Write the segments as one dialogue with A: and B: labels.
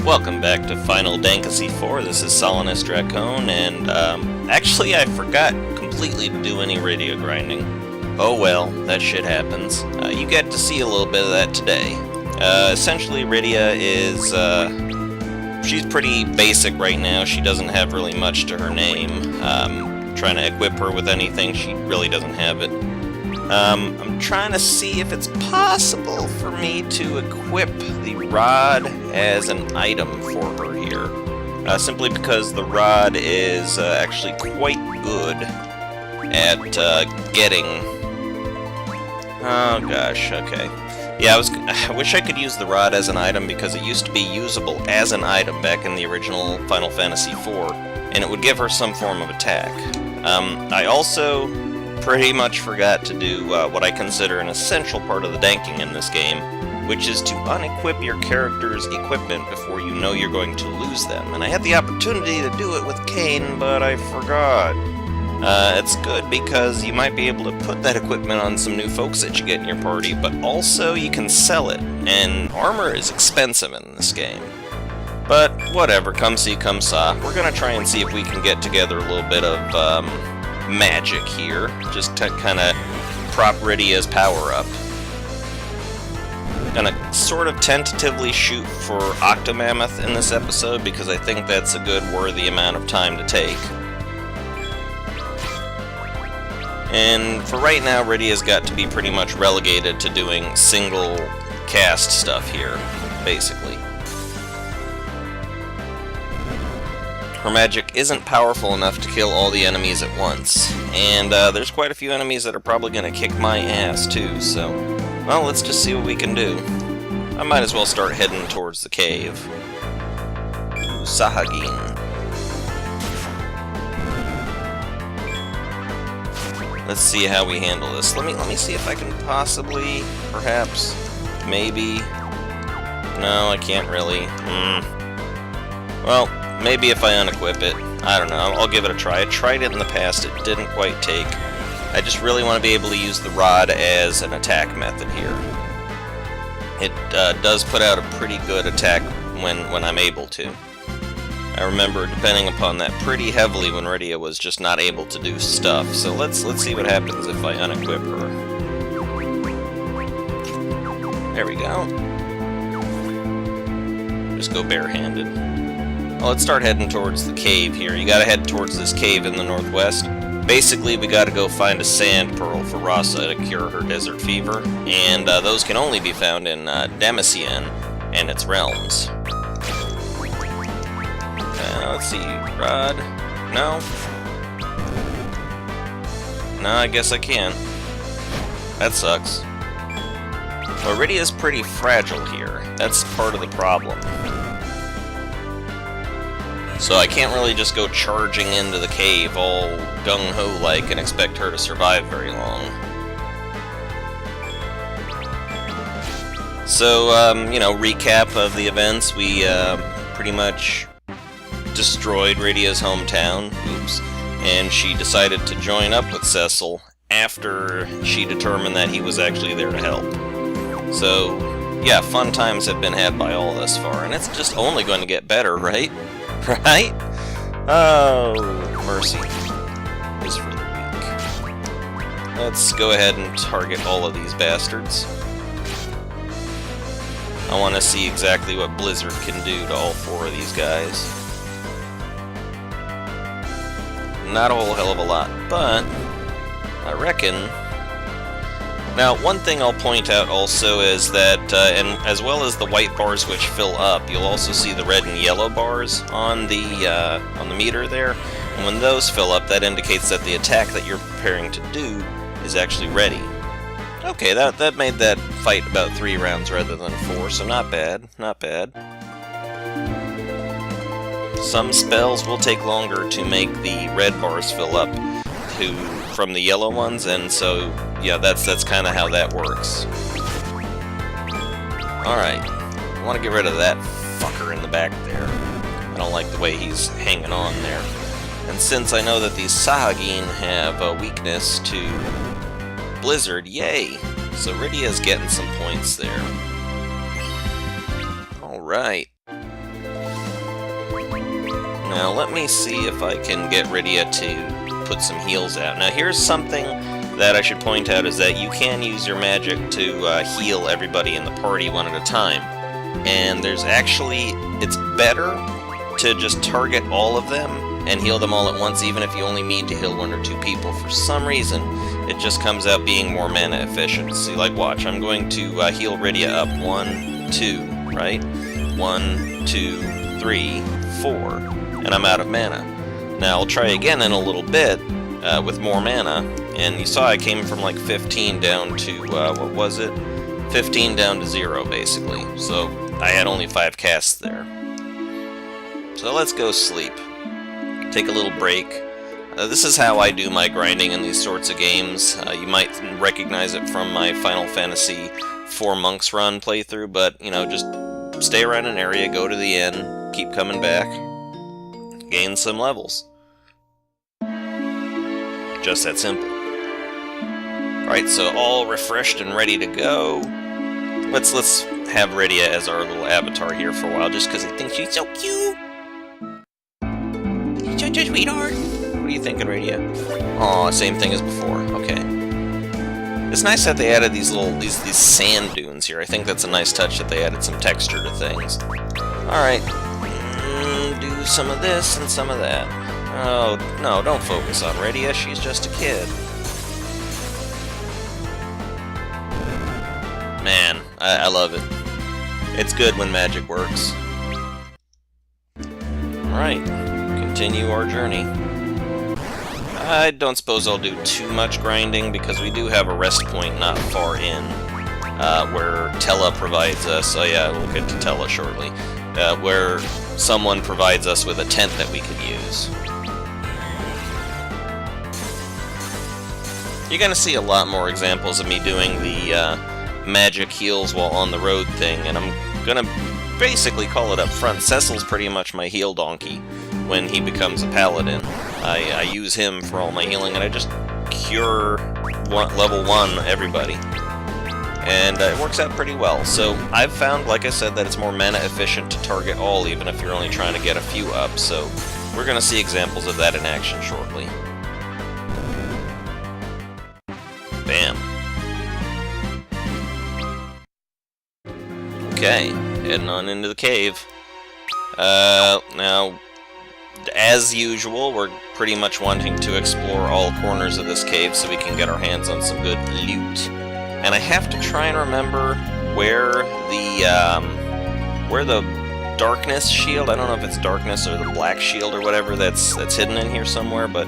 A: Welcome back to Final Dankasy 4. This is Solinus Dracone, and actually I forgot completely to do any radio grinding. Oh well, that shit happens. You get to see a little bit of that today. Essentially, Rydia is, she's pretty basic right now. She doesn't have really much to her name. Trying to equip her with anything, she really doesn't have it. I'm trying to see if it's possible for me to equip the rod as an item for her here. Simply because the rod is actually quite good at getting... Oh gosh, okay. Yeah, I wish I could use the rod as an item because it used to be usable as an item back in the original Final Fantasy IV, and it would give her some form of attack. I also pretty much forgot to do what I consider an essential part of the danking in this game, which is to unequip your character's equipment before you know you're going to lose them. And I had the opportunity to do it with Kain, but I forgot. It's good because you might be able to put that equipment on some new folks that you get in your party, but also you can sell it, and armor is expensive in this game. But whatever, come see, come saw. We're gonna try and see if we can get together a little bit of magic here, just to kind of prop Rydia's power up. Gonna sort of tentatively shoot for Octomammoth in this episode because I think that's a good, worthy amount of time to take. And for right now, Rydia's got to be pretty much relegated to doing single cast stuff here, basically. Her magic isn't powerful enough to kill all the enemies at once, and there's quite a few enemies that are probably going to kick my ass too, so, well, let's just see what we can do. I might as well start heading towards the cave. Ooh, Sahagin. Let's see how we handle this. Let me see if I can possibly, perhaps, maybe... No, I can't really. Well, maybe if I unequip it. I don't know, I'll give it a try. I tried it in the past, it didn't quite take. I just really want to be able to use the rod as an attack method here. It does put out a pretty good attack when I'm able to. I remember depending upon that pretty heavily when Rydia was just not able to do stuff. So let's see what happens if I unequip her. There we go. Just go barehanded. Well, let's start heading towards the cave here. You gotta head towards this cave in the northwest. Basically, we gotta go find a sand pearl for Rasa to cure her desert fever, and those can only be found in Dankasy and its realms. Let's see, rod. No? No, I guess I can. That sucks. Well, Rydia's pretty fragile here. That's part of the problem. So I can't really just go charging into the cave all gung-ho-like and expect her to survive very long. So, you know, recap of the events. We pretty much destroyed Rydia's hometown, oops, and she decided to join up with Cecil after she determined that he was actually there to help. So, yeah, fun times have been had by all thus far, and it's just only going to get better, right? Right? Oh, mercy is for the weak. Let's go ahead and target all of these bastards. I want to see exactly what Blizzard can do to all four of these guys. Not a whole hell of a lot, but I reckon... Now, one thing I'll point out also is that, and as well as the white bars which fill up, you'll also see the red and yellow bars on the meter there. And when those fill up, that indicates that the attack that you're preparing to do is actually ready. Okay, that made that fight about 3 rounds rather than 4, so not bad, not bad. Some spells will take longer to make the red bars fill up from the yellow ones, and so, yeah, that's kind of how that works. Alright, I want to get rid of that fucker in the back there. I don't like the way he's hanging on there. And since I know that these Sahagin have a weakness to Blizzard, yay! So Rydia's getting some points there. Alright. Now let me see if I can get Rydia to put some heals out. Now here's something that I should point out, is that you can use your magic to heal everybody in the party one at a time. And there's actually, it's better to just target all of them and heal them all at once, even if you only need to heal 1 or 2 people. For some reason, it just comes out being more mana efficient. See, like, watch, I'm going to heal Rydia up 1, 2, right? 1, 2, 3, 4, and I'm out of mana. Now, I'll try again in a little bit with more mana, and you saw I came from like 15 down to, what was it? 15 down to 0, basically. So, I had only 5 casts there. So let's go sleep. Take a little break. This is how I do my grinding in these sorts of games. You might recognize it from my Final Fantasy IV Monks Run playthrough, but, you know, just stay around an area, go to the inn, keep coming back, gain some levels. Just that simple. Alright, so all refreshed and ready to go. Let's have Rydia as our little avatar here for a while, just because I think she's so cute. She's such a sweetheart. What are you thinking, Rydia? Aw, same thing as before. Okay. It's nice that they added these sand dunes here. I think that's a nice touch that they added some texture to things. Alright. Do some of this and some of that. Oh, no, don't focus on Rydia. She's just a kid. Man, I love it. It's good when magic works. Alright, continue our journey. I don't suppose I'll do too much grinding, because we do have a rest point not far in, where Tella provides us, oh yeah, we'll get to Tella shortly, where someone provides us with a tent that we can use. You're gonna see a lot more examples of me doing the magic heals while on the road thing, and I'm gonna basically call it up front. Cecil's pretty much my heal donkey when he becomes a paladin. I use him for all my healing, and I just cure level 1 everybody. And it works out pretty well. So I've found, like I said, that it's more mana efficient to target all, even if you're only trying to get a few up, so we're gonna see examples of that in action shortly. Bam. Okay, heading on into the cave. Now, as usual, we're pretty much wanting to explore all corners of this cave so we can get our hands on some good loot. And I have to try and remember where the darkness shield, I don't know if it's darkness or the black shield or whatever that's hidden in here somewhere, but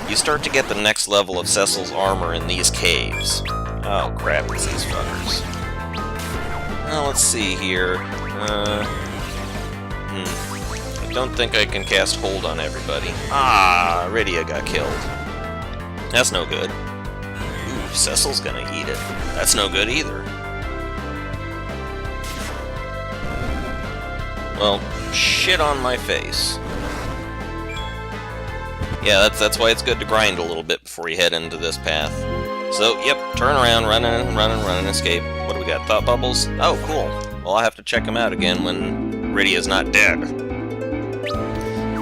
A: you start to get the next level of Cecil's armor in these caves. Oh crap, it's these fuckers. Well, let's see here. I don't think I can cast Hold on everybody. Ah, Rydia got killed. That's no good. Ooh, Cecil's gonna eat it. That's no good either. Well, shit on my face. Yeah, that's why it's good to grind a little bit before you head into this path. So, yep, turn around, run, escape. What do we got? Thought bubbles? Oh, cool. Well, I'll have to check them out again when Rydia's not dead.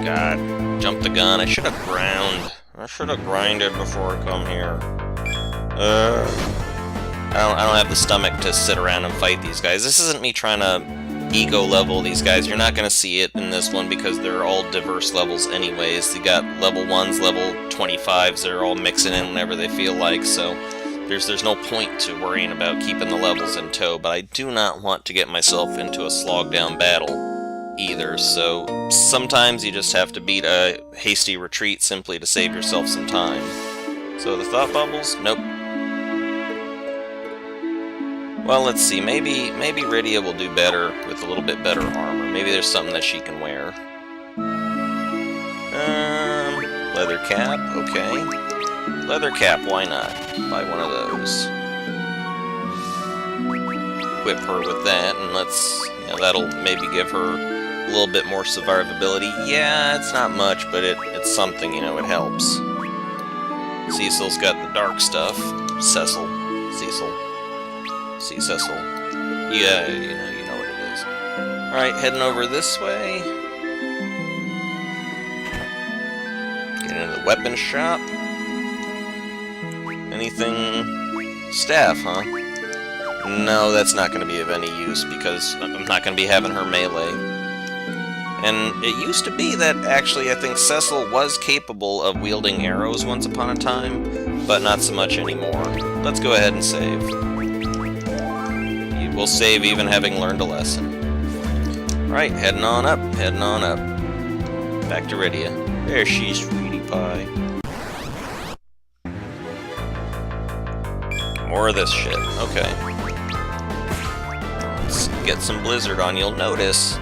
A: God, jumped the gun. I should have ground. I should have grinded before I come here. I don't have the stomach to sit around and fight these guys. This isn't me trying to ego level these guys. You're not going to see it in this one because they're all diverse levels anyways. You got level 1s, level 25s, they're all mixing in whenever they feel like, so there's no point to worrying about keeping the levels in tow, but I do not want to get myself into a slog down battle either, so sometimes you just have to beat a hasty retreat simply to save yourself some time. So the thought bubbles? Nope. Well, let's see, maybe Rydia will do better with a little bit better armor. Maybe there's something that she can wear. Leather cap, okay. Leather cap, why not? Buy one of those. Equip her with that, and that'll maybe give her a little bit more survivability. Yeah, it's not much, but it's something, it helps. Cecil's got the dark stuff. Cecil. See, Cecil. Yeah, you know what it is. Alright, heading over this way. Heading into the weapons shop. Anything... Staff, huh? No, that's not going to be of any use, because I'm not going to be having her melee. And it used to be that, actually, I think Cecil was capable of wielding arrows once upon a time, but not so much anymore. Let's go ahead and save. We'll save even having learned a lesson. Alright, heading on up, heading on up. Back to Rydia. There she is, sweetie pie. More of this shit. Okay. Let's get some Blizzard on. You'll notice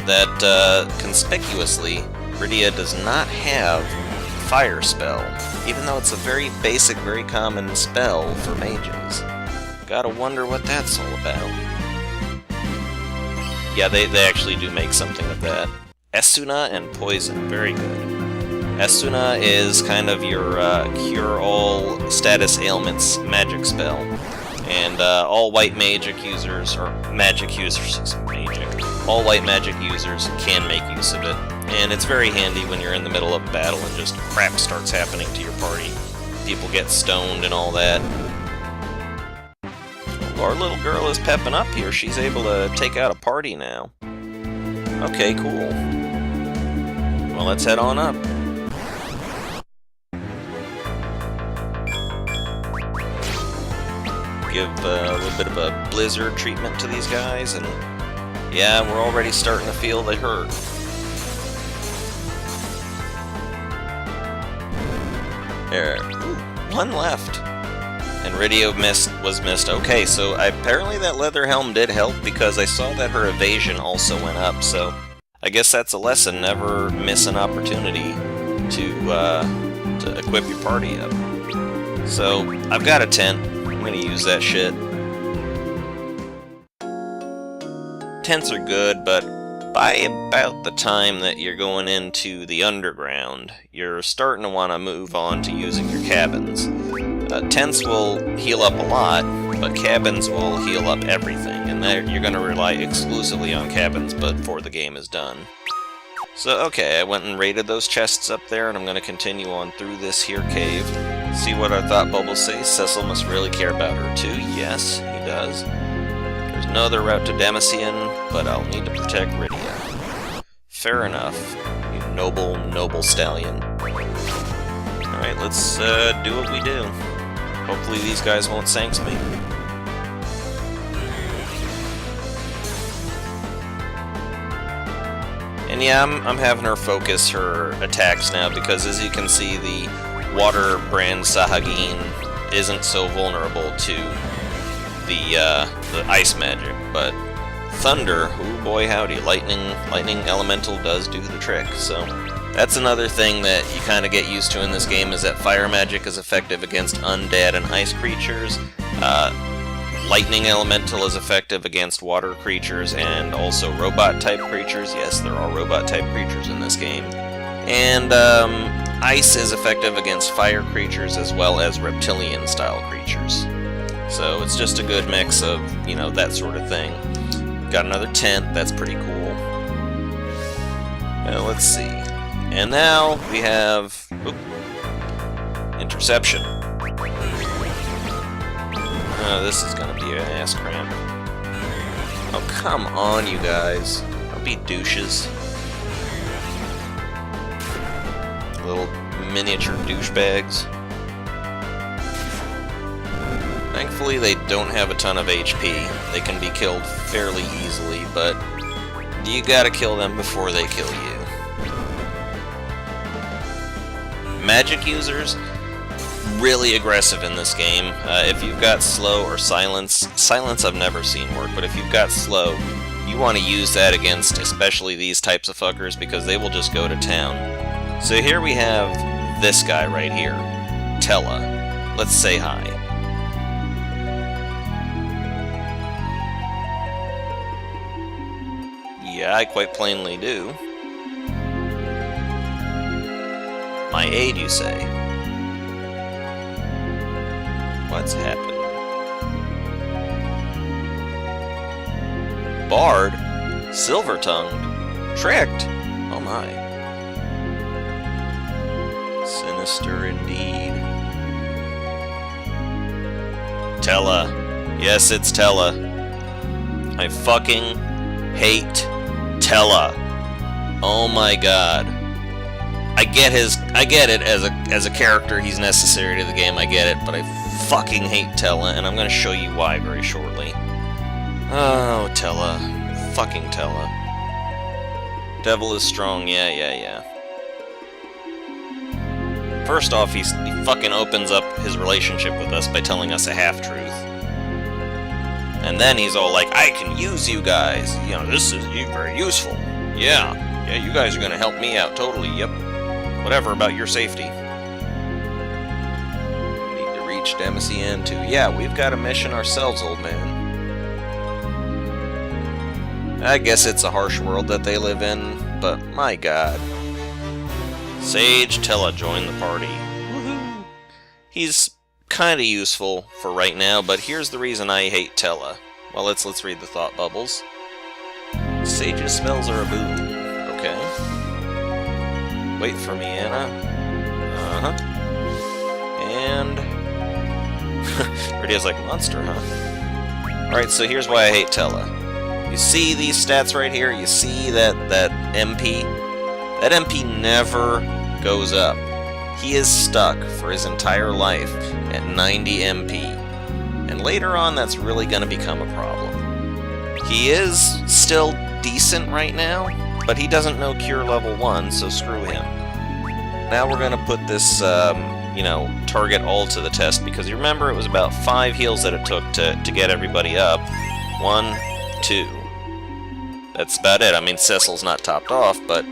A: that, conspicuously, Rydia does not have Fire Spell, even though it's a very basic, very common spell for mages. Gotta wonder what that's all about. Yeah, they actually do make something of that. Esuna and Poison, very good. Esuna is kind of your cure-all status ailments magic spell. And all white magic users, or magic users, all white magic users can make use of it. And it's very handy when you're in the middle of a battle and just crap starts happening to your party. People get stoned and all that. Our little girl is pepping up here. She's able to take out a party now. Okay, cool. Well, let's head on up. Give a little bit of a blizzard treatment to these guys, and yeah, we're already starting to feel the hurt. There. Ooh, one left. And Rydia was missed. Okay, so apparently that leather helm did help, because I saw that her evasion also went up, so I guess that's a lesson. Never miss an opportunity to equip your party up. So, I've got a tent. I'm gonna use that shit. Tents are good, but by about the time that you're going into the underground, you're starting to want to move on to using your cabins. Tents will heal up a lot, but cabins will heal up everything, and you're going to rely exclusively on cabins before the game is done. So, okay, I went and raided those chests up there, and I'm going to continue on through this here cave. See what our thought bubbles say. Cecil must really care about her too. Yes, he does. There's no other route to Damascene, but I'll need to protect Rydia. Fair enough, you noble, noble stallion. Alright, let's do what we do. Hopefully these guys won't sanks me. And yeah, I'm having her focus her attacks now, because as you can see, the water brand Sahagin isn't so vulnerable to the ice magic, but thunder, oh boy howdy, lightning elemental does do the trick. So that's another thing that you kind of get used to in this game, is that fire magic is effective against undead and ice creatures. Lightning elemental is effective against water creatures and also robot-type creatures. Yes, there are robot-type creatures in this game. And ice is effective against fire creatures as well as reptilian-style creatures. So it's just a good mix of, you know, that sort of thing. Got another tent, that's pretty cool. Well, let's see. And now we have... Oop, interception. Oh, this is gonna be an ass cramp. Oh, come on, you guys. Don't be douches. Little miniature douchebags. Thankfully, they don't have a ton of HP. They can be killed fairly easily, but you gotta kill them before they kill you. Magic users, really aggressive in this game. If you've got slow or silence I've never seen work, but if you've got slow, you want to use that against especially these types of fuckers, because they will just go to town. So here we have this guy right here, Tella. Let's say hi. Yeah, I quite plainly do. My aid, you say? What's happened? Barred? Silver-tongued? Tricked? Oh my. Sinister indeed. Tella. Yes, it's Tella. I fucking hate Tella. Oh my god. I get it as a character, he's necessary to the game, I get it, but I fucking hate Tella, and I'm gonna show you why very shortly. Oh, Tella. Fucking Tella. Devil is strong, yeah. First off, he fucking opens up his relationship with us by telling us a half-truth. And then he's all like, I can use you guys. You know, this is very useful. Yeah, you guys are gonna help me out, totally, yep. Whatever about your safety. Need to reach Dankasy End too. Yeah, we've got a mission ourselves, old man. I guess it's a harsh world that they live in, but my god. Sage Tella joined the party. Woohoo! He's kinda useful for right now, but here's the reason I hate Tella. Well, let's read the thought bubbles. Sage's spells are a boon. Okay. Wait for me, Anna. Uh-huh. And... Radia's like, monster, huh? Alright, so here's why I hate Tella. You see these stats right here? You see that MP? That MP never goes up. He is stuck for his entire life at 90 MP. And later on, that's really going to become a problem. He is still decent right now, but he doesn't know Cure level 1, so screw him. Now we're going to put this, target all to the test, because you remember it was about 5 heals that it took to get everybody up. 1, 2. That's about it. I mean, Cecil's not topped off, but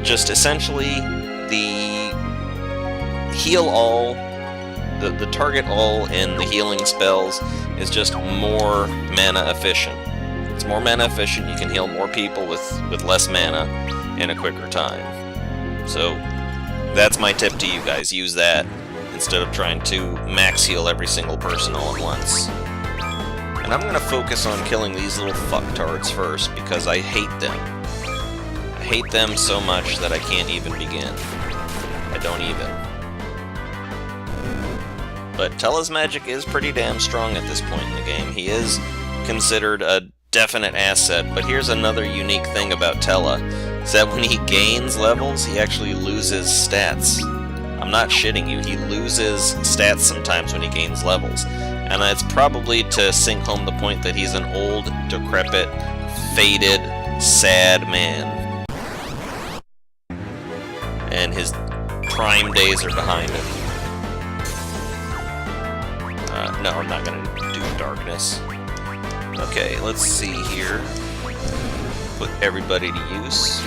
A: just essentially the heal all, the target all in the healing spells is just more mana efficient. It's more mana efficient, you can heal more people with less mana in a quicker time. So that's my tip to you guys, use that instead of trying to max heal every single person all at once. And I'm gonna focus on killing these little fucktards first, because I hate them. I hate them so much that I can't even begin. I don't even. But Tella's magic is pretty damn strong at this point in the game. He is considered a definite asset, but here's another unique thing about Tella, is that when he gains levels, he actually loses stats. I'm not shitting you, he loses stats sometimes when he gains levels. And that's probably to sink home the point that he's an old, decrepit, faded, sad man. And his prime days are behind him. No, I'm not gonna do darkness. Okay, let's see here. Put everybody to use.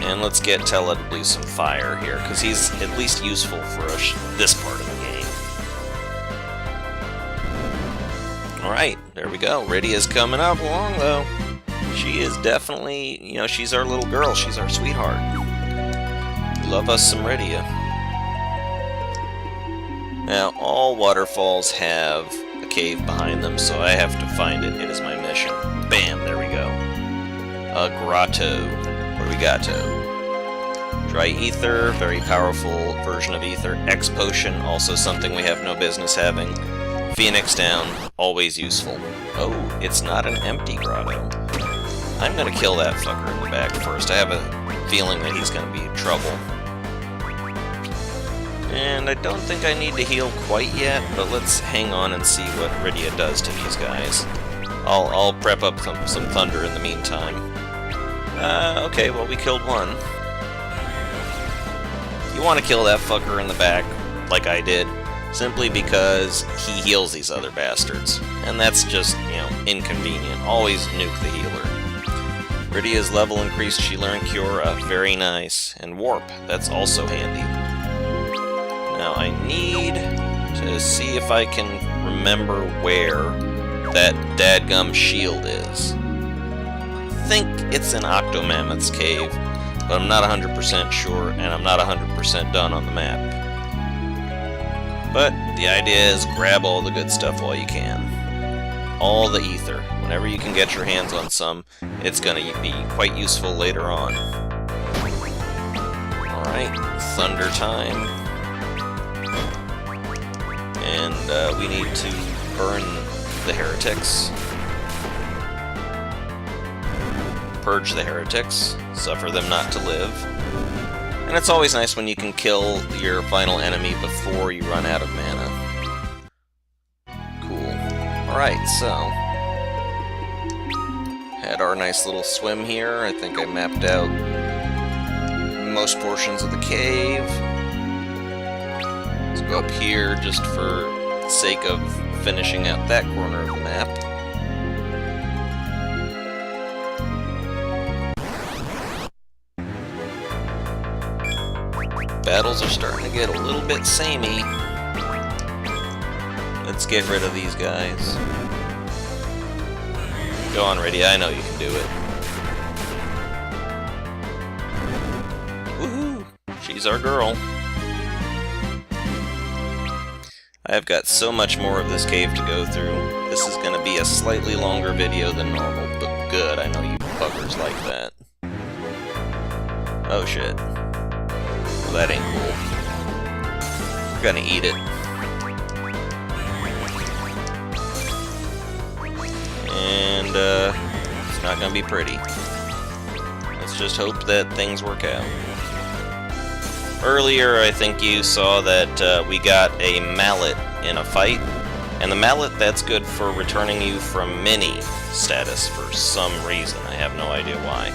A: And let's get Tella to do some fire here, because he's at least useful for us this part of the game. Alright, there we go. Radia's coming up along, though. She is definitely, she's our little girl. She's our sweetheart. Love us some Radia. Now, all waterfalls have a cave behind them, so I have to find it. It is my mission. Bam, there we go. A grotto. What do we got, Dry Ether, very powerful version of Ether. X Potion, also something we have no business having. Phoenix Down, always useful. Oh, it's not an empty grotto. I'm gonna kill that fucker in the back first. I have a feeling that he's gonna be in trouble. And I don't think I need to heal quite yet, but let's hang on and see what Rydia does to these guys. I'll prep up some thunder in the meantime. Okay, well, we killed one. You want to kill that fucker in the back, like I did, simply because he heals these other bastards. And that's just, inconvenient. Always nuke the healer. Rydia's level increased, she learned Cure, very nice. And Warp, that's also handy. Now I need to see if I can remember where that dadgum shield is. I think it's in Octomammoth's cave, but I'm not 100% sure, and I'm not 100% done on the map. But the idea is grab all the good stuff while you can. All the ether. Whenever you can get your hands on some, it's going to be quite useful later on. Alright, thunder time. And we need to burn the heretics. Purge the heretics. Suffer them not to live. And it's always nice when you can kill your final enemy before you run out of mana. Cool. Alright, so... had our nice little swim here. I think I mapped out most portions of the cave. Let's go up here just for the sake of finishing out that corner of the map. Battles are starting to get a little bit samey. Let's get rid of these guys. Go on, Rydia, I know you can do it. Woohoo! She's our girl. I've got so much more of this cave to go through. This is going to be a slightly longer video than normal, but good, I know you buggers like that. Oh shit. Well, that ain't cool. We're gonna eat it. And, it's not gonna be pretty. Let's just hope that things work out. Earlier, I think you saw that we got a mallet in a fight. And the mallet, that's good for returning you from mini status for some reason. I have no idea why.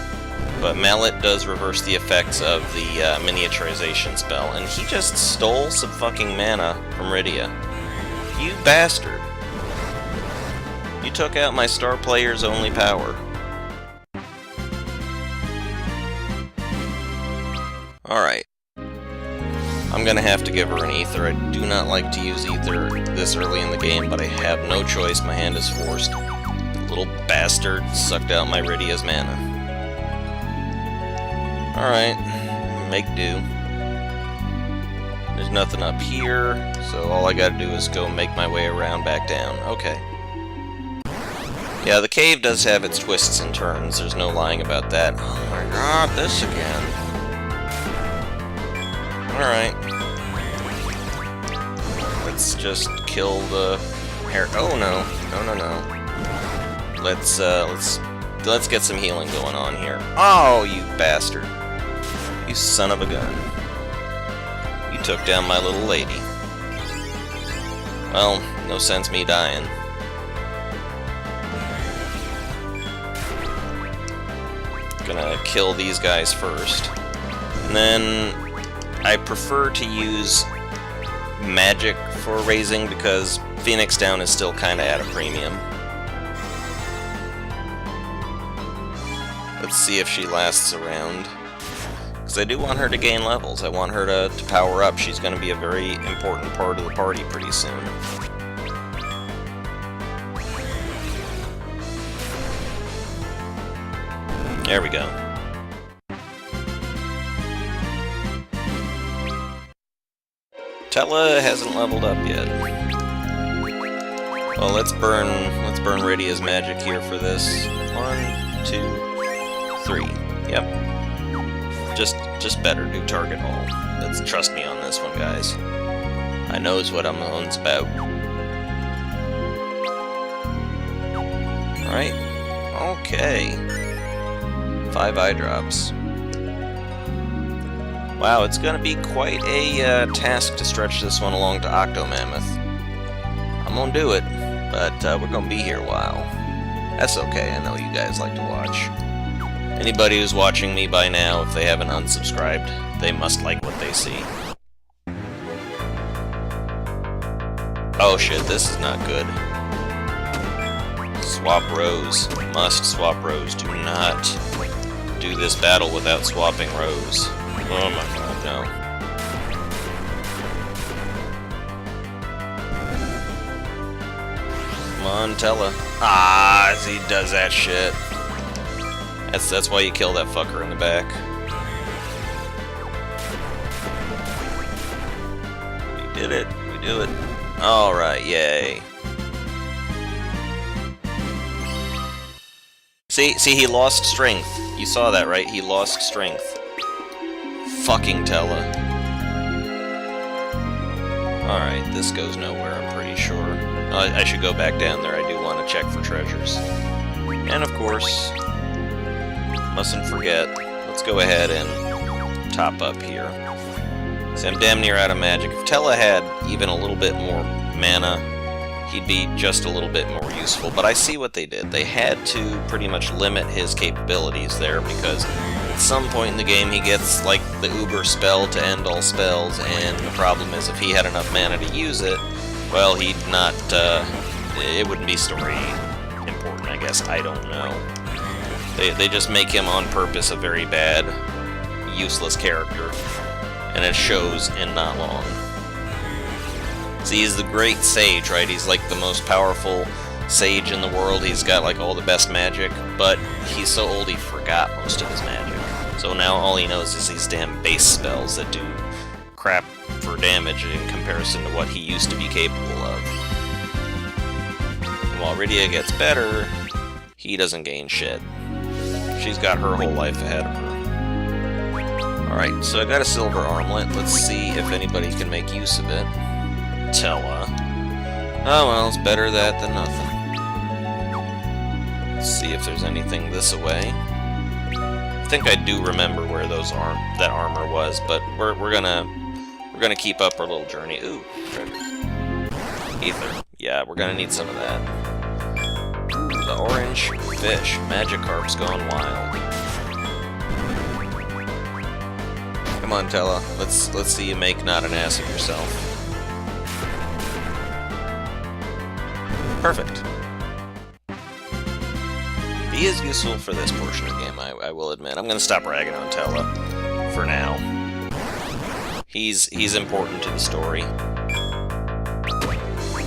A: But Mallet does reverse the effects of the miniaturization spell, and he just stole some fucking mana from Rydia. You bastard. You took out my star player's only power. Alright. I'm gonna have to give her an ether. I do not like to use ether this early in the game, but I have no choice. My hand is forced. The little bastard sucked out my Rydia's mana. Alright, make do. There's nothing up here, so all I gotta do is go make my way around back down. Okay. Yeah, the cave does have its twists and turns, there's no lying about that. Oh my god, this again. Alright. Let's just kill the hair. Oh no. No. Let's get some healing going on here. Oh, you bastard. You son of a gun. You took down my little lady. Well, no sense me dying. Gonna kill these guys first. And then I prefer to use magic for raising because Phoenix Down is still kinda at a premium. Let's see if she lasts around. Because I do want her to gain levels. I want her to power up. She's going to be a very important part of the party pretty soon. There we go. Tella hasn't leveled up yet. Well, let's burn Rydia's magic here for this. 1, 2, 3. Yep. Just better do target all. Let's trust me on this one, guys. I knows what I'm on's about. Alright. Okay. 5 eye drops. Wow, it's gonna be quite a task to stretch this one along to Octomammoth. I'm gonna do it, but we're gonna be here a while. That's okay, I know you guys like to watch. Anybody who's watching me by now, if they haven't unsubscribed, they must like what they see. Oh shit, this is not good. Swap Rose. Must swap Rose. Do not do this battle without swapping Rose. Oh my god, no. Come on, Tella. Ah, he does that shit. That's why you kill that fucker in the back. We did it. We do it. Alright, yay. See, he lost strength. You saw that, right? He lost strength. fucking Tella. Alright, this goes nowhere, I'm pretty sure. I should go back down there, I do want to check for treasures. And of course, mustn't forget, let's go ahead and top up here. See, I'm damn near out of magic. If Tella had even a little bit more mana, he'd be just a little bit more useful. But I see what they did. They had to pretty much limit his capabilities there, because at some point in the game he gets, like, the Uber spell to end all spells, and the problem is if he had enough mana to use it, well, he'd not, it wouldn't be story important, I guess. I don't know. They just make him on purpose a very bad, useless character, and it shows in not long. See, he's the great sage, right? He's like the most powerful sage in the world. He's got like all the best magic, but he's so old he forgot most of his magic. So now all he knows is these damn base spells that do crap for damage in comparison to what he used to be capable of. And while Rydia gets better, he doesn't gain shit. She's got her whole life ahead of her. Alright, so I got a silver armlet. Let's see if anybody can make use of it. Tella. Oh well, it's better that than nothing. Let's see if there's anything this away. I think I do remember where those that armor was, but we're gonna keep up our little journey. Ooh, ether. Yeah, we're gonna need some of that. The orange fish. Magikarp's going wild. Come on, Tella. Let's see you make not an ass of yourself. Perfect. He is useful for this portion of the game, I will admit. I'm going to stop ragging on Tella for now. He's important to the story.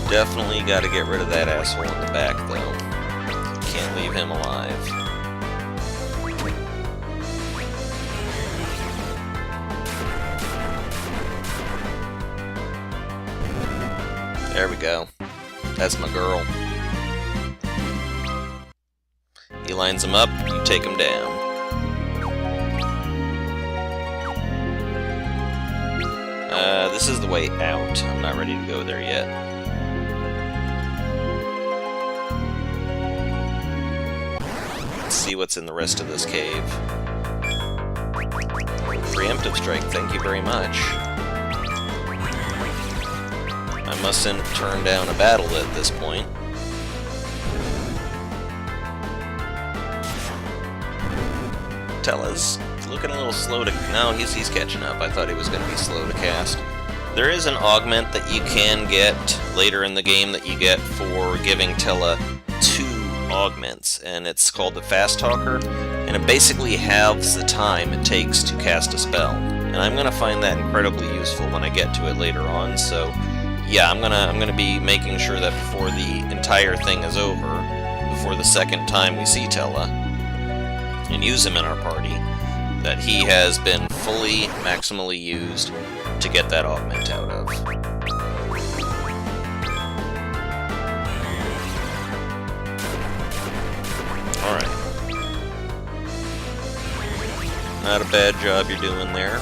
A: Definitely got to get rid of that asshole in the back, though. Can't leave him alive. There we go. That's my girl. He lines them up, you take them down. This is the way out. I'm not ready to go there yet. Let's see what's in the rest of this cave. Preemptive strike, thank you very much. I mustn't turn down a battle at this point. Tella's looking a little slow to... No, he's catching up. I thought he was going to be slow to cast. There is an augment that you can get later in the game that you get for giving Tella 2 augments, and it's called the Fast Talker, and it basically halves the time it takes to cast a spell. And I'm going to find that incredibly useful when I get to it later on, so... yeah, I'm gonna be making sure that before the entire thing is over, before the second time we see Tella, and use him in our party, that he has been fully, maximally used to get that augment out of. Alright. Not a bad job you're doing there.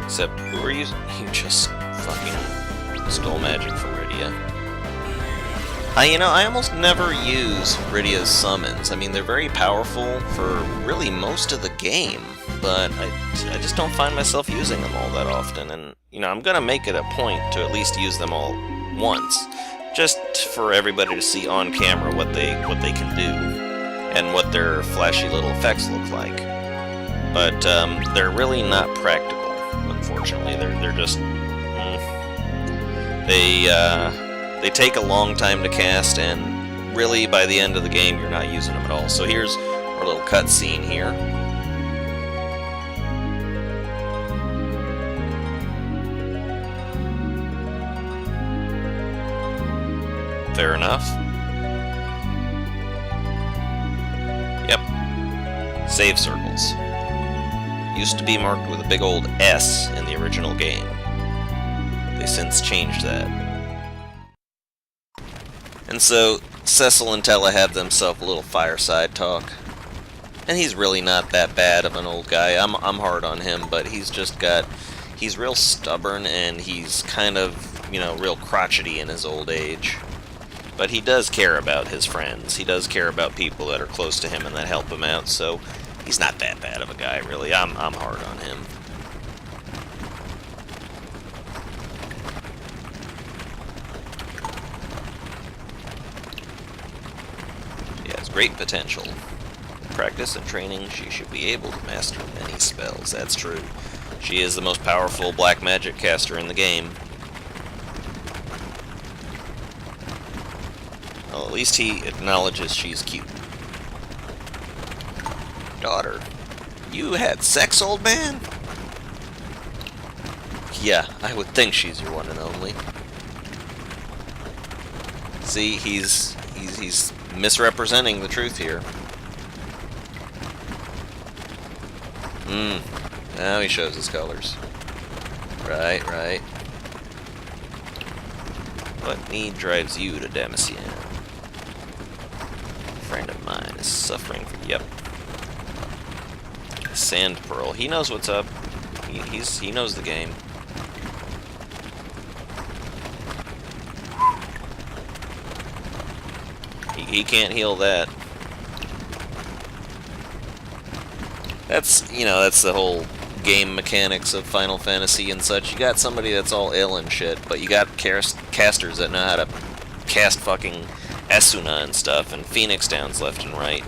A: Except, who are you? You just fucking... stole magic from Rydia. I almost never use Rydia's summons. I mean, they're very powerful for really most of the game, but I just don't find myself using them all that often, and, I'm gonna make it a point to at least use them all once, just for everybody to see on camera what they can do, and what their flashy little effects look like. But, they're really not practical, unfortunately. They're just... They take a long time to cast, and really by the end of the game you're not using them at all. So here's our little cutscene here. Fair enough. Yep. Save circles. Used to be marked with a big old S in the original game. They since changed that. And so, Cecil and Tella have themselves a little fireside talk. And he's really not that bad of an old guy. I'm hard on him, but he's just got... He's real stubborn, and he's kind of, you know, real crotchety in his old age. But he does care about his friends. He does care about people that are close to him and that help him out, so he's not that bad of a guy, really. I'm hard on him. He has great potential. With practice and training, she should be able to master many spells. That's true. She is the most powerful black magic caster in the game. Well, at least he acknowledges she's cute. Daughter, you had sex, old man? Yeah, I would think she's your one and only. See, he's misrepresenting the truth here. Now he shows his colors. Right. What need drives you to Dankasy? A friend of mine is suffering from... Yep. Sand Pearl. He knows what's up. He knows the game. He can't heal that. That's, you know, that's the whole game mechanics of Final Fantasy and such. You got somebody that's all ill and shit, but you got casters that know how to cast fucking Esuna and stuff, and Phoenix Downs left and right.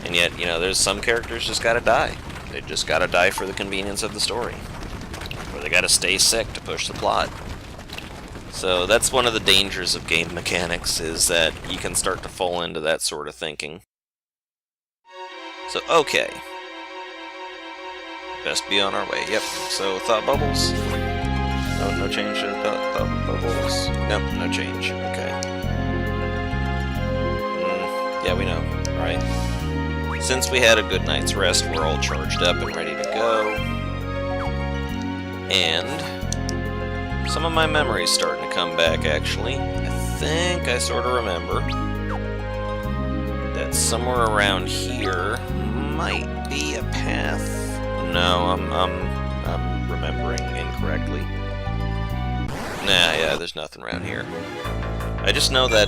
A: And yet, you know, there's some characters just gotta die. They just gotta die for the convenience of the story. Or they gotta stay sick to push the plot. So that's one of the dangers of game mechanics, is that you can start to fall into that sort of thinking. So, okay. Best be on our way. Yep. So, thought bubbles. No change to thought bubbles. Nope, no change. Okay. Yeah, we know. Alright. Since we had a good night's rest, we're all charged up and ready to go. And some of my memory's starting to come back, actually. I think I sort of remember that somewhere around here might be a path. No, I'm remembering incorrectly. Nah, yeah, there's nothing around here. I just know that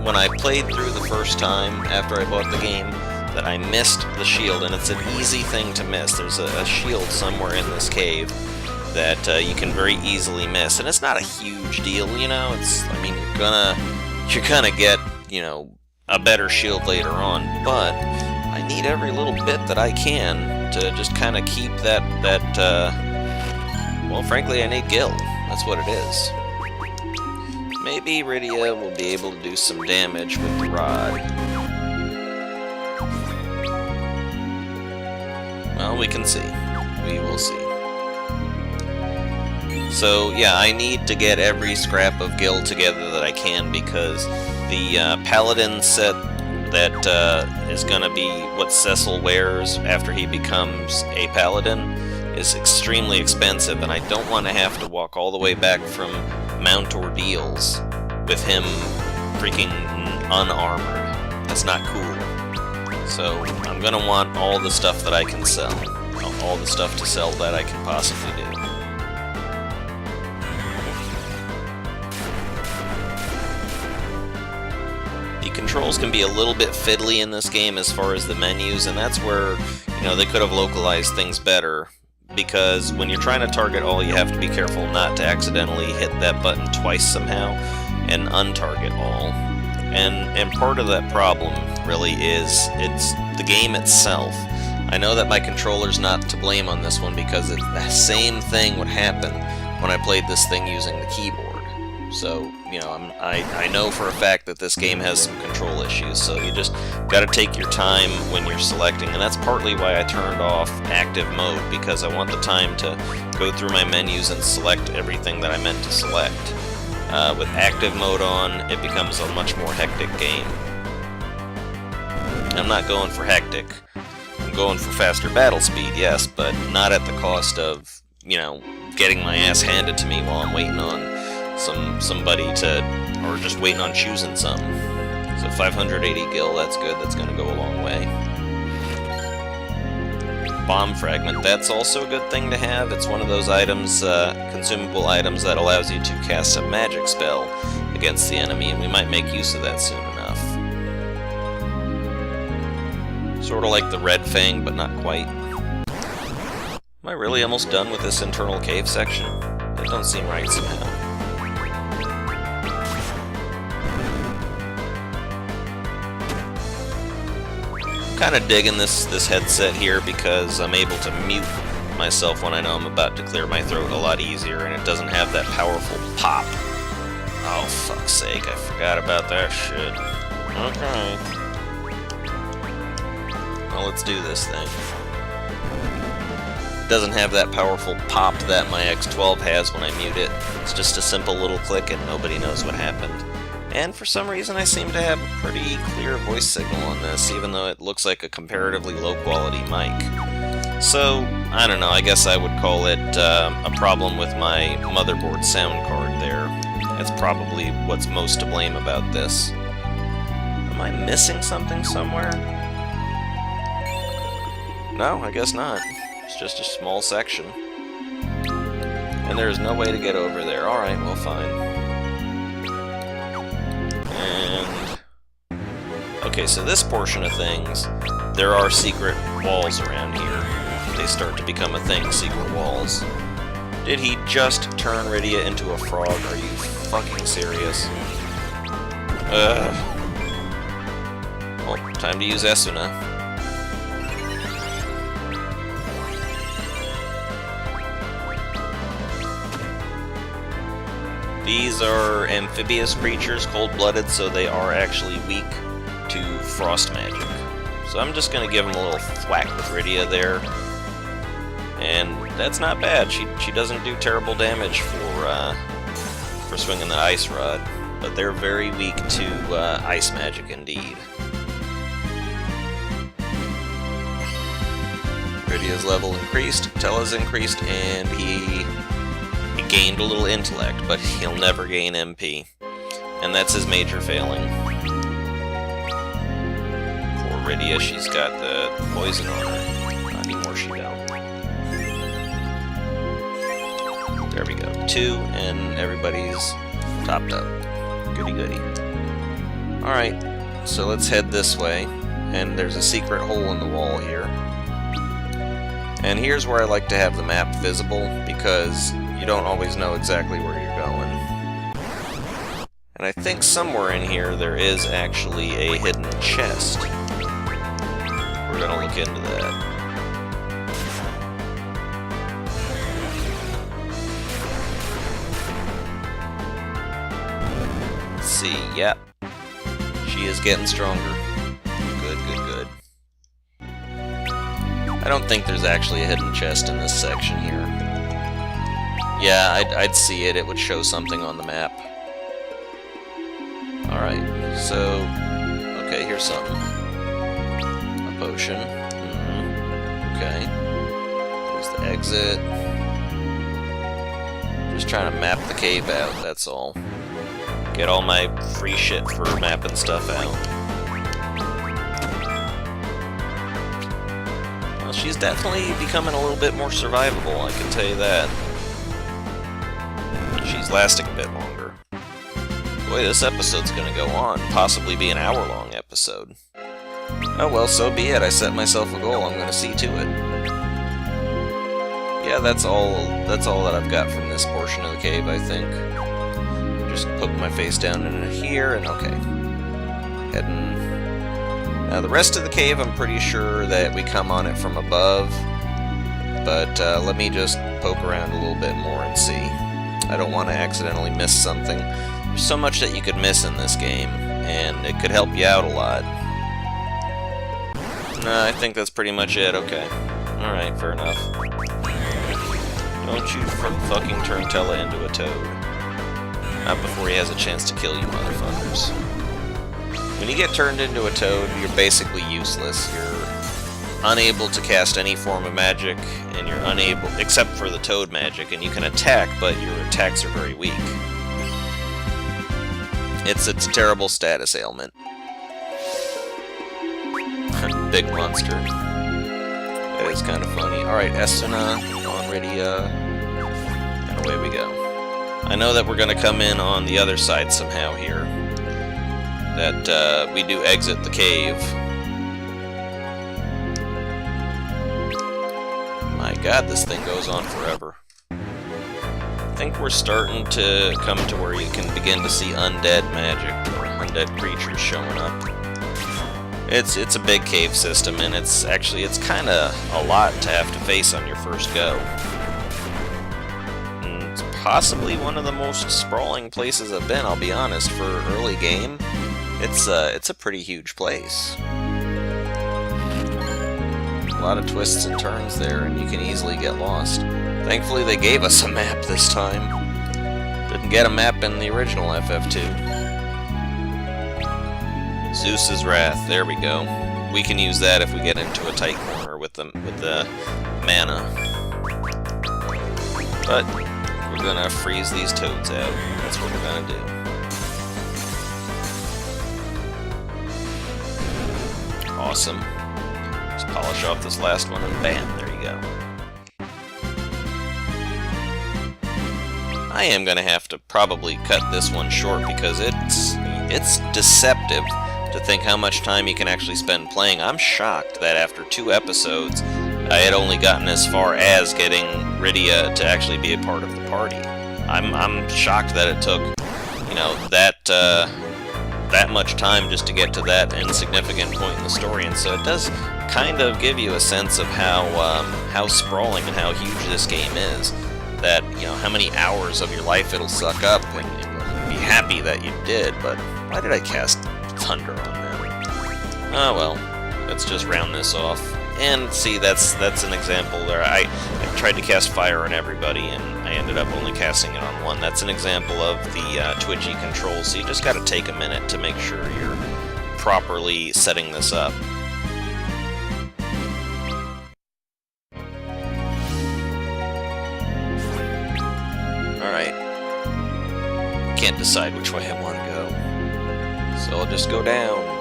A: when I played through the first time after I bought the game, that I missed the shield, and it's an easy thing to miss. There's a shield somewhere in this cave that you can very easily miss, and it's not a huge deal, you know. It's, I mean, you're gonna get, you know, a better shield later on, but I need every little bit that I can to just kind of keep that, well, frankly, I need Gil. That's what it is. Maybe Rydia will be able to do some damage with the rod. Well, we can see. We will see. So, yeah, I need to get every scrap of Gil together that I can, because the Paladin set that is going to be what Cecil wears after he becomes a Paladin is extremely expensive, and I don't want to have to walk all the way back from Mount Ordeals with him freaking unarmored. That's not cool. So I'm going to want all the stuff that I can sell. All the stuff to sell that I can possibly do. Controls can be a little bit fiddly in this game as far as the menus, and that's where, you know, they could have localized things better, because when you're trying to target all, you have to be careful not to accidentally hit that button twice somehow and untarget all. And part of that problem really is it's the game itself. I know that my controller's not to blame on this one, because the same thing would happen when I played this thing using the keyboard. So, you know, I know for a fact that this game has some control issues, so you just gotta take your time when you're selecting, and that's partly why I turned off active mode, because I want the time to go through my menus and select everything that I meant to select. With active mode on, it becomes a much more hectic game. I'm not going for hectic. I'm going for faster battle speed, yes, but not at the cost of, you know, getting my ass handed to me while I'm waiting on somebody to, or just waiting on choosing some. So 580 gil, that's good, that's gonna go a long way. bomb fragment. That's also a good thing to have. It's one of those items, consumable items, that allows you to cast a magic spell against the enemy, and we might make use of that soon enough. Sort of like the Red Fang, but not quite. Am I really almost done with this internal cave section? It don't seem right somehow. Kind of digging this headset here because I'm able to mute myself when I know I'm about to clear my throat a lot easier, and it doesn't have that powerful pop. Oh, fuck's sake, I forgot about that shit. Okay. Well, let's do this thing. It doesn't have that powerful pop that my X12 has when I mute it. It's just a simple little click and nobody knows what happened. And for some reason I seem to have a pretty clear voice signal on this, even though it looks like a comparatively low-quality mic. So, I don't know, I guess I would call it a problem with my motherboard sound card there. That's probably what's most to blame about this. Am I missing something somewhere? No, I guess not. It's just a small section. And there's no way to get over there. Alright, well, fine. And... okay, so this portion of things, there are secret walls around here. They start to become a thing, secret walls. Did he just turn Rydia into a frog? Are you fucking serious? Well, time to use Esuna. These are amphibious creatures, cold-blooded, so they are actually weak to frost magic. So I'm just going to give him a little thwack with Rydia there. And that's not bad. She doesn't do terrible damage for swinging the ice rod. But they're very weak to ice magic indeed. Rydia's level increased, Tella's increased, and he gained a little intellect, but he'll never gain MP. And that's his major failing. Poor Rydia, she's got the poison on her. Not anymore, she don't. There we go. 2, and everybody's topped up. Goody goody. Alright, so let's head this way. And there's a secret hole in the wall here. And here's where I like to have the map visible, because you don't always know exactly where you're going. And I think somewhere in here there is actually a hidden chest. We're gonna look into that. Let's see, yep. She is getting stronger. Good, good, good. I don't think there's actually a hidden chest in this section here. Yeah, I'd see it. It would show something on the map. Alright, so... okay, here's something. A potion. Okay. There's the exit. Just trying to map the cave out, that's all. Get all my free shit for mapping stuff out. Well, she's definitely becoming a little bit more survivable, I can tell you that. She's lasting a bit longer. Boy, this episode's gonna go on, possibly be an hour-long episode. Oh well, so be it. I set myself a goal. I'm gonna see to it. Yeah, that's all that I've got from this portion of the cave, I think. Just poke my face down into here, and okay. Heading... now, the rest of the cave, I'm pretty sure that we come on it from above. But let me just poke around a little bit more and see. I don't want to accidentally miss something. There's so much that you could miss in this game, and it could help you out a lot. Nah, I think that's pretty much it, okay. Alright, fair enough. Don't you fucking turn Tella into a toad. Not before he has a chance to kill you motherfuckers. When you get turned into a toad, you're basically useless. You're unable to cast any form of magic, and you're unable, except for the toad magic, and you can attack, but your attacks are very weak. It's a terrible status ailment. Big monster. That is kind of funny. Alright, Estuna on Rydia, and away we go. I know that we're going to come in on the other side somehow here. That we do exit the cave. My god, this thing goes on forever. I think we're starting to come to where you can begin to see undead magic, or undead creatures showing up. It's a big cave system, and it's kind of a lot to have to face on your first go. And it's possibly one of the most sprawling places I've been, I'll be honest, for early game. It's a pretty huge place. A lot of twists and turns there, and you can easily get lost. Thankfully they gave us a map this time. Didn't get a map in the original FF2. Zeus's Wrath, there we go. We can use that if we get into a tight corner with the mana. But we're gonna freeze these toads out. That's what we're gonna do. Awesome. Just polish off this last one and bam, there you go. I am gonna have to probably cut this one short because it's deceptive to think how much time you can actually spend playing. I'm shocked that after 2 episodes, I had only gotten as far as getting Rydia to actually be a part of the party. I'm shocked that it took, you know, that much time just to get to that insignificant point in the story. And so it does kind of give you a sense of how sprawling and how huge this game is. That, you know, how many hours of your life it'll suck up, and you'll be happy that you did. But why did I cast Thunder on them? Oh well, let's just round this off. And see, that's an example there. I tried to cast Fire on everybody, and I ended up only casting it on one. That's an example of the twitchy controls, so you just gotta take a minute to make sure you're properly setting this up. Alright. Can't decide which way I want to go, so I'll just go down.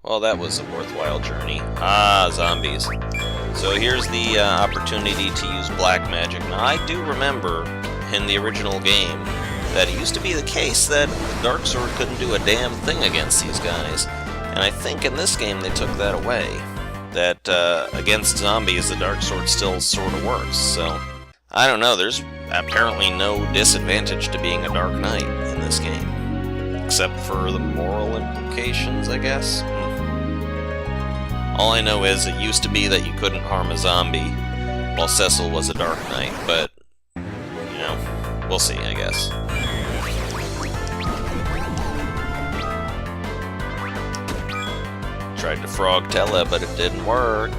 A: Well, that was a worthwhile journey. Ah, zombies. So here's the opportunity to use black magic. Now, I do remember in the original game that it used to be the case that Dark Sword couldn't do a damn thing against these guys. And I think in this game they took that away. That against zombies, the Dark Sword still sort of works. So, I don't know, there's apparently no disadvantage to being a Dark Knight in this game. Except for the moral implications, I guess. All I know is it used to be that you couldn't harm a zombie while Cecil was a Dark Knight, but, you know, we'll see, I guess. Tried to frog Tella, but it didn't work.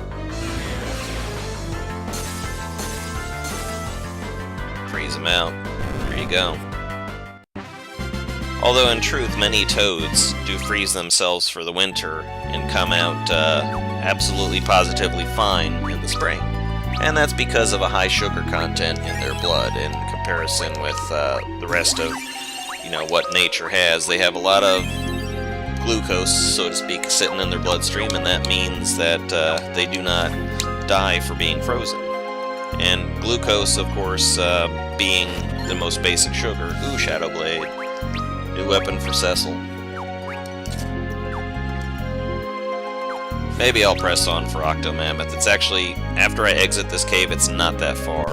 A: Freeze him out. There you go. Although in truth, many toads do freeze themselves for the winter and come out absolutely positively fine in the spring. And that's because of a high sugar content in their blood in comparison with the rest of, you know, what nature has. They have a lot of glucose, so to speak, sitting in their bloodstream, and that means that they do not die for being frozen. And glucose, of course, being the most basic sugar. Ooh, Shadow Blade. New weapon for Cecil. Maybe I'll press on for Octomammoth. It's actually, after I exit this cave, it's not that far.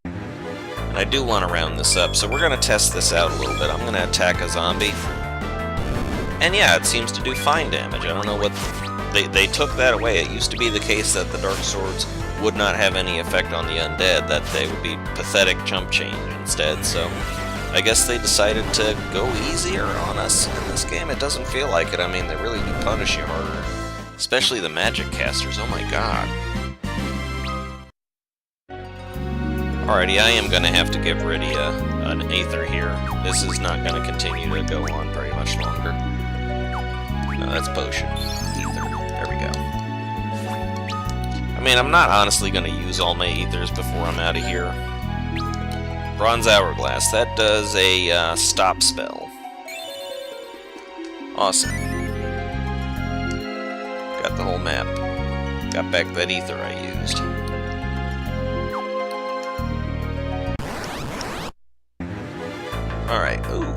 A: And I do want to round this up, so we're going to test this out a little bit. I'm going to attack a zombie. And yeah, it seems to do fine damage. I don't know what... They took that away. It used to be the case that the Dark Swords would not have any effect on the undead, that they would be pathetic chump change instead, so... I guess they decided to go easier on us in this game. It doesn't feel like it. I mean, they really do punish you harder. Especially the magic casters. Oh my god. Alrighty, I am going to have to give Rydia an Aether here. This is not going to continue to go on very much longer. No, that's Potion. Aether. There we go. I mean, I'm not honestly going to use all my Aethers before I'm out of here. Bronze Hourglass, that does a stop spell. Awesome. Got the whole map. Got back that ether I used. Alright, ooh.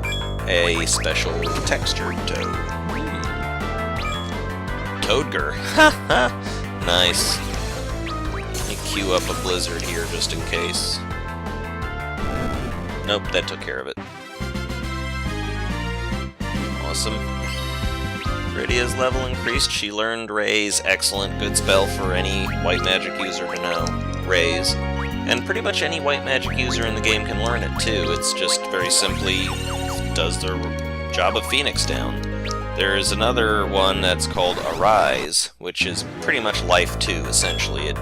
A: A special textured toad. Toadger. Haha! Nice. Let me queue up a blizzard here just in case. Nope, that took care of it. Awesome. Rydia's level increased. She learned Raise. Excellent. Good spell for any white magic user to know. Raise. And pretty much any white magic user in the game can learn it too. It's just very simply does the job of Phoenix Down. There's another one that's called Arise, which is pretty much life 2, essentially. It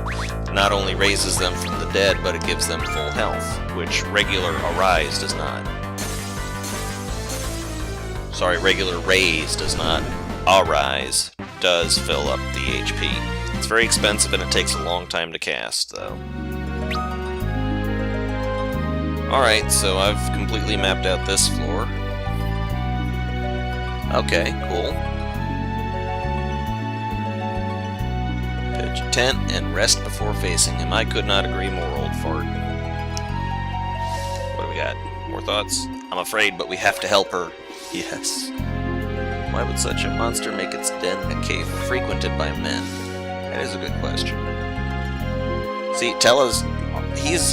A: not only raises them from the dead, but it gives them full health, which regular Arise does not. Sorry, regular Raise does not. Arise does fill up the HP. It's very expensive and it takes a long time to cast, though. Alright, so I've completely mapped out this floor. Okay, cool. Pitch a tent and rest before facing him. I could not agree more, old fart. What do we got? More thoughts? I'm afraid, but we have to help her. Yes. Why would such a monster make its den a cave frequented by men? That is a good question. See, Tella's...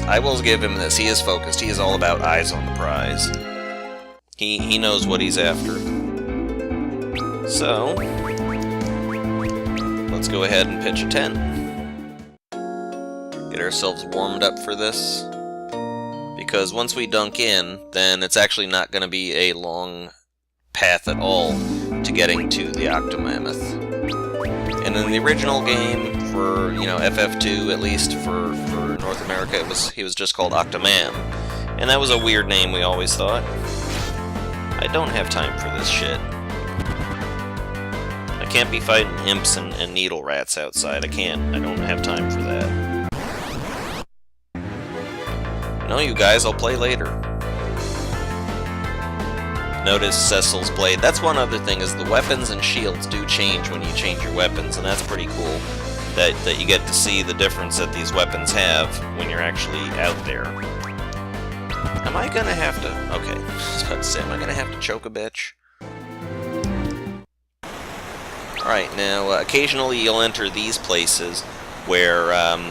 A: I will give him this. He is focused. He is all about eyes on the prize. He knows what he's after. So, let's go ahead and pitch a tent. Get ourselves warmed up for this. Because once we dunk in, then it's actually not going to be a long path at all to getting to the Octomammoth. And in the original game, for, you know, FF2, at least for North America, he was just called Octomam. And that was a weird name, we always thought. I don't have time for this shit. I can't be fighting imps and needle rats outside. I can't. I don't have time for that. No, you guys, I'll play later. Notice Cecil's blade. That's one other thing, is the weapons and shields do change when you change your weapons, and that's pretty cool. That you get to see the difference that these weapons have when you're actually out there. Am I gonna have to... Okay, I was about to say, am I gonna have to choke a bitch? Alright, now, occasionally you'll enter these places where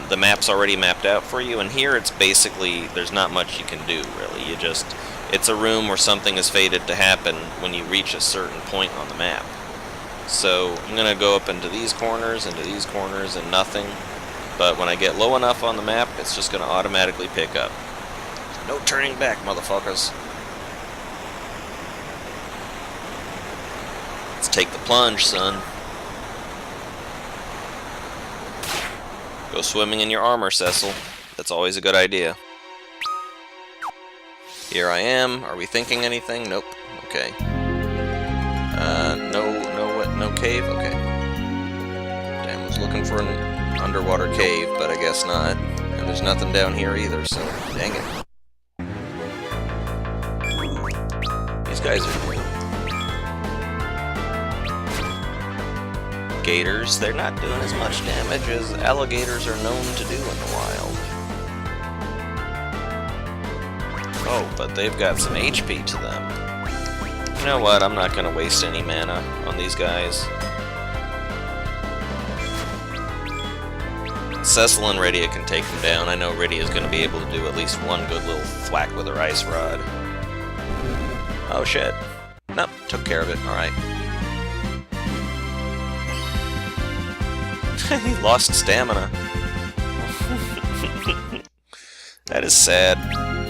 A: the map's already mapped out for you, and here it's basically, there's not much you can do, really. You just... It's a room where something is fated to happen when you reach a certain point on the map. So I'm going to go up into these corners, and nothing. But when I get low enough on the map, it's just going to automatically pick up. No turning back, motherfuckers. Let's take the plunge, son. Go swimming in your armor, Cecil. That's always a good idea. Here I am. Are we thinking anything? Nope. Okay. No cave? Okay. Damn, I was looking for an underwater cave, but I guess not. And there's nothing down here either, so dang it. These guys are new. Gators, they're not doing as much damage as alligators are known to do in the wild. Oh, but they've got some HP to them. You know what, I'm not going to waste any mana on these guys. Cecil and Rydia can take them down. I know Rydia's going to be able to do at least one good little thwack with her ice rod. Oh shit. Nope, took care of it, alright. He lost stamina. That is sad.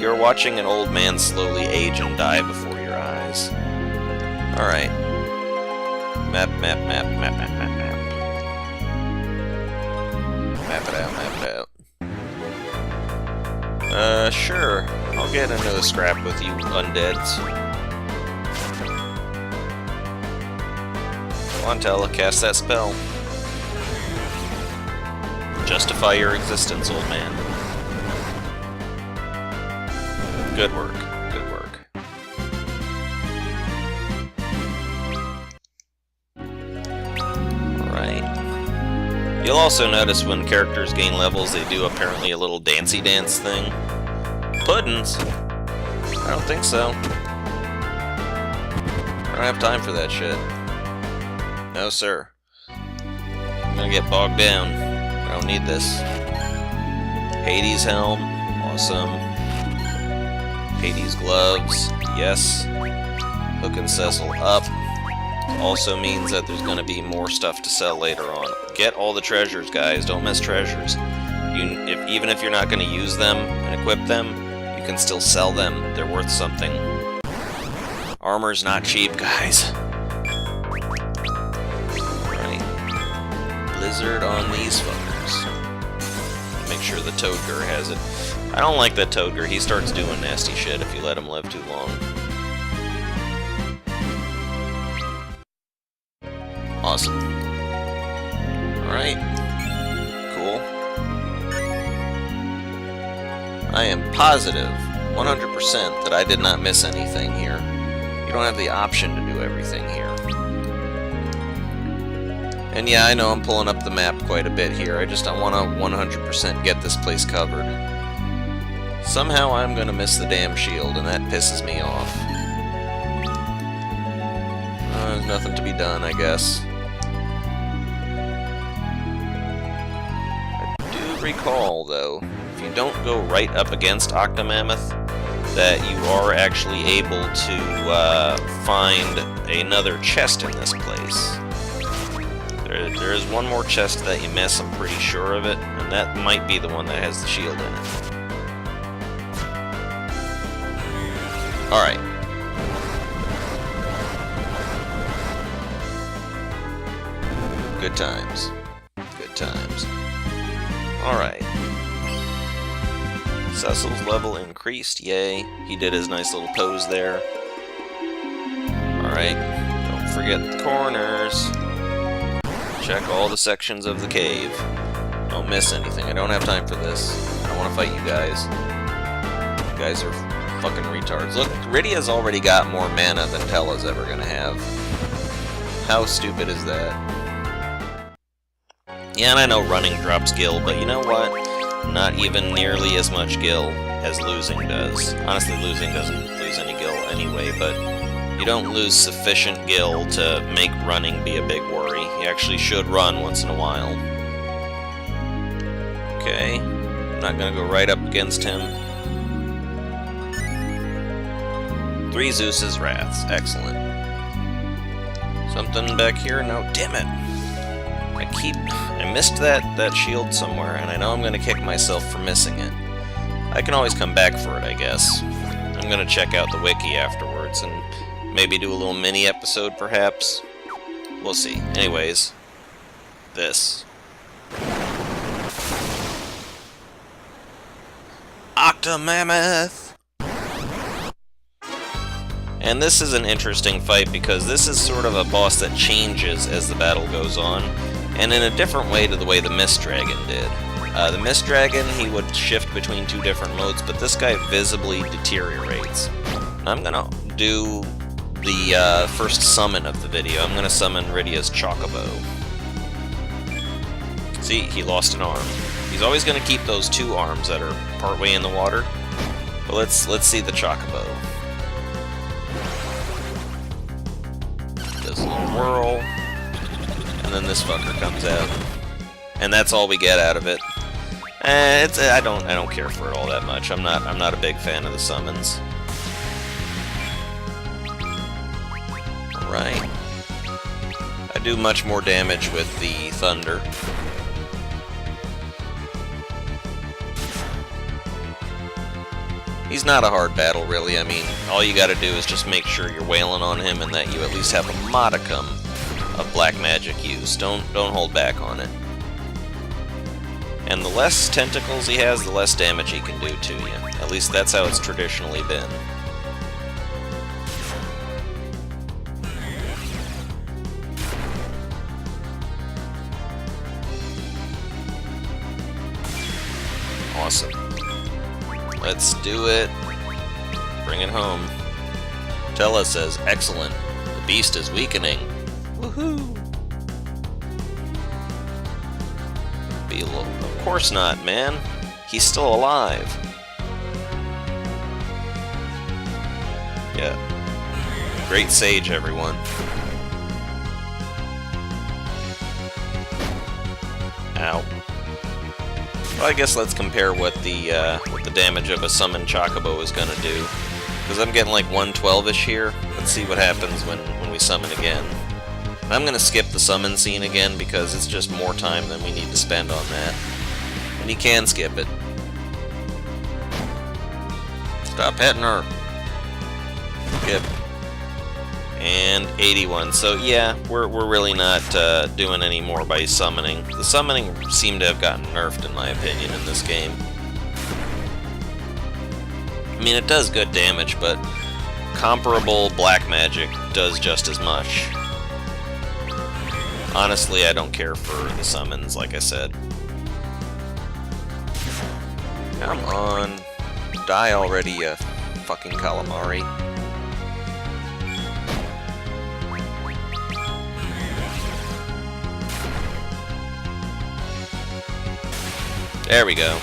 A: You're watching an old man slowly age and die before your eyes. Alright. Map. Map it out. Sure. I'll get into a scrap with you undeads. Come on, Tella, cast that spell. Justify your existence, old man. Good work. Good work. Alright. You'll also notice when characters gain levels, they do apparently a little dancey dance thing. Puddins? I don't think so. I don't have time for that shit. No, sir. I'm gonna get bogged down. I don't need this. Hades helm. Awesome. Hades gloves. Yes. Hook and Cecil up. Also means that there's gonna be more stuff to sell later on. Get all the treasures, guys. Don't miss treasures. Even if you're not gonna use them and equip them, you can still sell them. They're worth something. Armor's not cheap, guys. Blizzard on these fuckers. Make sure the Toadger has it. I don't like that Toadger. He starts doing nasty shit if you let him live too long. Awesome. Alright. Cool. I am positive, 100%, that I did not miss anything here. You don't have the option to do everything here. And yeah, I know I'm pulling up the map quite a bit here. I want to 100% get this place covered. Somehow I'm going to miss the damn shield, and that pisses me off. There's nothing to be done, I guess. I do recall, though, if you don't go right up against Octomammoth, that you are actually able to find another chest in this place. There is one more chest that you miss, I'm pretty sure of it, and that might be the one that has the shield in it. Alright. Good times. Good times. Alright. Cecil's level increased, yay. He did his nice little pose there. Alright. Don't forget the corners. Check all the sections of the cave. Don't miss anything. I don't have time for this. I don't want to fight you guys. You guys are fucking retards. Look, Rydia's already got more mana than Tella's ever gonna have. How stupid is that? Yeah, and I know running drops gil, but you know what? Not even nearly as much gil as losing does. Honestly, losing doesn't lose any gil anyway, but you don't lose sufficient gil to make running be a big worry. You actually should run once in a while. Okay. I'm not gonna go right up against him. 3 Zeus's Wraths. Excellent. Something back here? No, damn it. I missed that shield somewhere, and I know I'm gonna kick myself for missing it. I can always come back for it, I guess. I'm gonna check out the wiki afterwards, and maybe do a little mini episode, perhaps. We'll see. Anyways, this. Octomammoth! And this is an interesting fight because this is sort of a boss that changes as the battle goes on, and in a different way to the way the Mist Dragon did. The Mist Dragon, he would shift between 2 different modes, but this guy visibly deteriorates. I'm gonna do the first summon of the video. I'm gonna summon Rydia's Chocobo. See, he lost an arm. He's always gonna keep those 2 arms that are partway in the water. But let's see the Chocobo. Does a little whirl, and then this fucker comes out, and that's all we get out of it. I don't care for it all that much. I'm not a big fan of the summons. Right. I do much more damage with the thunder. He's not a hard battle, really. I mean, all you gotta do is just make sure you're wailing on him and that you at least have a modicum of black magic use. Don't hold back on it. And the less tentacles he has, the less damage he can do to you. At least that's how it's traditionally been. Awesome. Let's do it. Bring it home. Tella says, excellent. The beast is weakening. Woohoo! Beetle. Of course not, man. He's still alive. Yeah. Great sage, everyone. Ow. Well, I guess let's compare what the damage of a summoned Chocobo is gonna do. Because I'm getting like 112-ish here. Let's see what happens when we summon again. I'm gonna skip the summon scene again because it's just more time than we need to spend on that. And you can skip it. Stop hitting her. Skip. And 81. So yeah, we're really not doing any more by summoning. The summoning seemed to have gotten nerfed, in my opinion, in this game. I mean, it does good damage, but comparable black magic does just as much. Honestly, I don't care for the summons, like I said. Come on. Die already, you fucking calamari. There we go.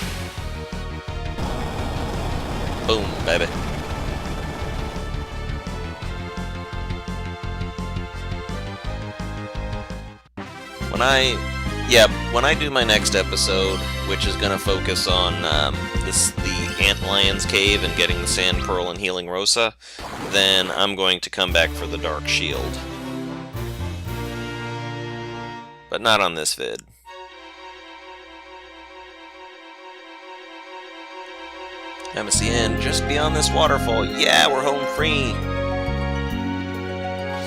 A: Boom, baby. When I do my next episode, which is gonna focus on the Antlion's Cave and getting the Sand Pearl and healing Rosa, then I'm going to come back for the Dark Shield. But not on this vid. Dankasy End, just beyond this waterfall. Yeah, we're home free.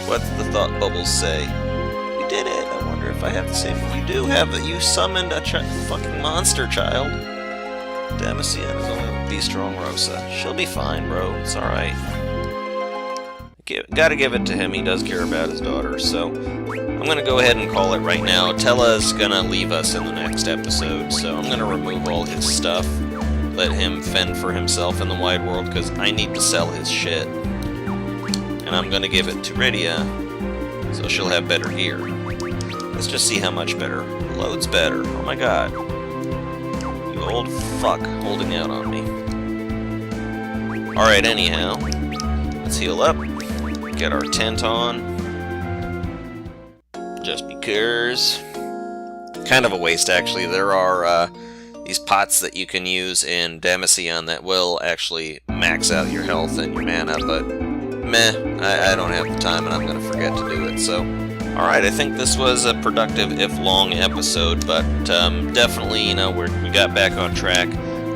A: What's the thought bubbles say? You did it. I wonder if I have to save it. You do have it. You summoned a fucking monster child. Dankasy End is only be strong, Rosa. She'll be fine, bro. It's alright. Gotta give it to him. He does care about his daughter. So I'm gonna go ahead and call it right now. Tella's gonna leave us in the next episode, so I'm gonna remove all his stuff. Let him fend for himself in the wide world, because I need to sell his shit. And I'm gonna give it to Rydia, so she'll have better gear. Let's just see how much better. Loads better. Oh my god. You old fuck holding out on me. Alright, anyhow. Let's heal up. Get our tent on. Just because. Kind of a waste, actually. There are, these pots that you can use in Dankasy that will actually max out your health and your mana, but meh, I don't have the time and I'm going to forget to do it, so. Alright, I think this was a productive, if long, episode, but definitely, you know, we got back on track.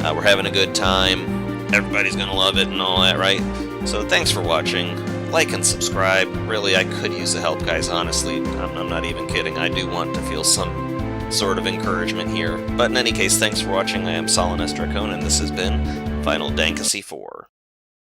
A: We're having a good time. Everybody's going to love it and all that, right? So thanks for watching. Like and subscribe. Really, I could use the help, guys, honestly. I'm not even kidding. I do want to feel some sort of encouragement here. But in any case, thanks for watching. I am Solanus Dracon, and this has been Final Dankasy 4.